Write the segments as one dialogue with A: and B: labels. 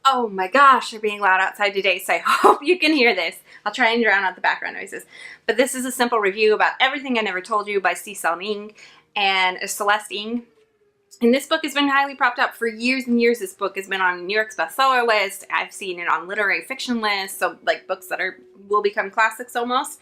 A: Oh my gosh, they're being loud outside today, so I hope you can hear this. I'll try and drown out the background noises. But this is a simple review about Everything I Never Told You by Cecil Ning and Celeste Ing. And this book has been highly propped up for years and years. This book has been on New York's bestseller list. I've seen it on literary fiction lists, so like books that will become classics almost.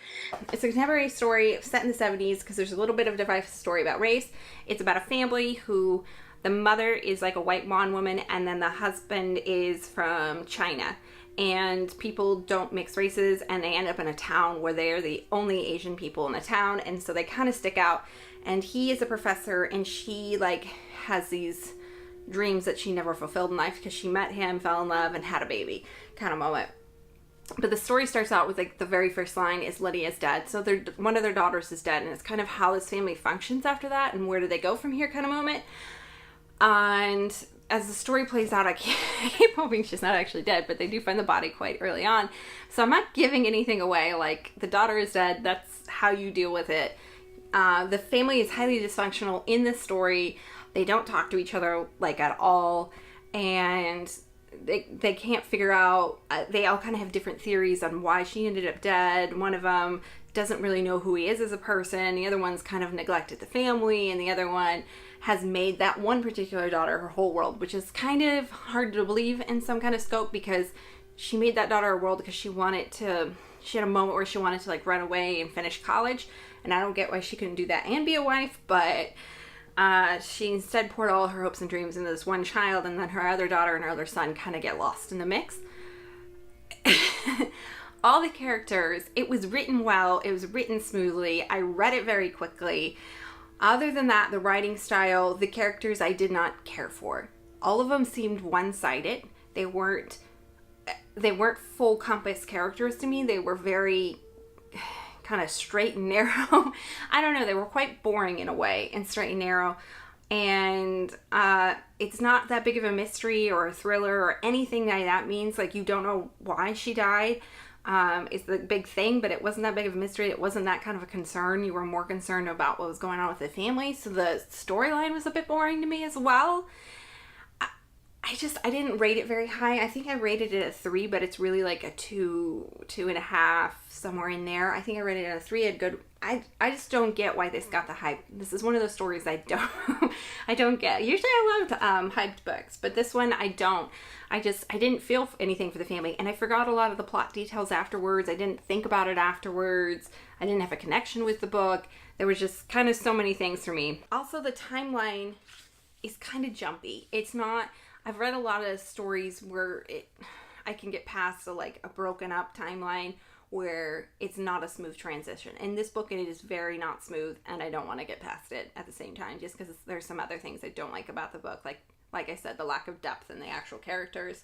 A: It's a contemporary story set in the 70s because there's a little bit of a divisive story about race. It's about a family who the mother is like a white blonde woman, and then the husband is from China. And people don't mix races, and they end up in a town where they are the only Asian people in the town, and so they kind of stick out. And he is a professor, and she like has these dreams that she never fulfilled in life because she met him, fell in love, and had a baby kind of moment. But the story starts out with like the very first line is Lydia's dead. So one of their daughters is dead, and it's kind of how this family functions after that and where do they go from here kind of moment. And as the story plays out, I keep hoping she's not actually dead, but they do find the body quite early on. So I'm not giving anything away. Like, the daughter is dead. That's how you deal with it. The family is highly dysfunctional in this story. They don't talk to each other, like, at all. And they can't figure out, they all kind of have different theories on why she ended up dead. One of them doesn't really know who he is as a person. The other one's kind of neglected the family, and the other one has made that one particular daughter her whole world, which is kind of hard to believe in some kind of scope because she made that daughter a world because she had a moment where she wanted to like run away and finish college, and I don't get why she couldn't do that and be a wife, but she instead poured all her hopes and dreams into this one child, and then her other daughter and her other son kind of get lost in the mix. All the characters, it was written well, it was written smoothly, I read it very quickly. Other than that, the writing style, the characters I did not care for. All of them seemed one-sided. They weren't full compass characters to me. They were very kind of straight and narrow. I don't know, they were quite boring in a way and straight and narrow. And it's not that big of a mystery or a thriller or anything like that means. Like, you don't know why she died. Is the big thing, but it wasn't that big of a mystery. It wasn't that kind of a concern. You were more concerned about what was going on with the family. So the storyline was a bit boring to me as well. I didn't rate it very high. I think I rated it a 3, but it's really like a 2.5, somewhere in there. I think I rated it a 3. I just don't get why this got the hype. This is one of those stories I don't get. Usually I love hyped books, but this one I don't. I didn't feel anything for the family, and I forgot a lot of the plot details afterwards. I didn't think about it afterwards. I didn't have a connection with the book. There was just kind of so many things for me. Also, the timeline is kind of jumpy. It's not... I've read a lot of stories where I can get past a broken up timeline where it's not a smooth transition. In this book, it is very not smooth, and I don't want to get past it at the same time, just because there's some other things I don't like about the book, like I said, the lack of depth in the actual characters.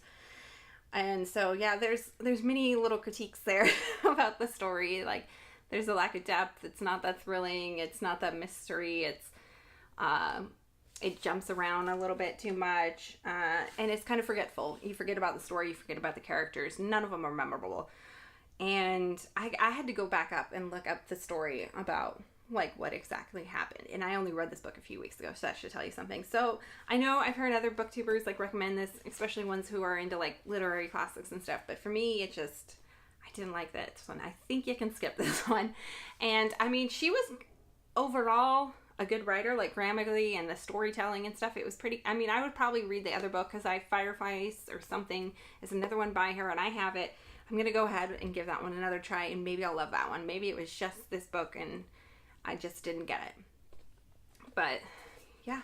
A: And so, yeah, there's many little critiques there about the story. Like, there's a lack of depth. It's not that thrilling. It's not that mystery. It jumps around a little bit too much, and it's kind of forgetful. You forget about the story, you forget about the characters. None of them are memorable. And I had to go back up and look up the story about what exactly happened. And I only read this book a few weeks ago, so that should tell you something. So I know I've heard other booktubers recommend this, especially ones who are into literary classics and stuff. But for me, I didn't like this one. I think you can skip this one. And I mean, she was overall a good writer, grammatically and the storytelling and stuff. It was pretty, I mean, I would probably read the other book because Fireflies or something is another one by her, and I have it. I'm going to go ahead and give that one another try, and maybe I'll love that one. Maybe it was just this book and I just didn't get it. But yeah,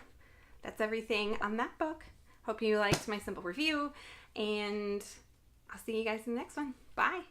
A: that's everything on that book. Hope you liked my simple review, and I'll see you guys in the next one. Bye.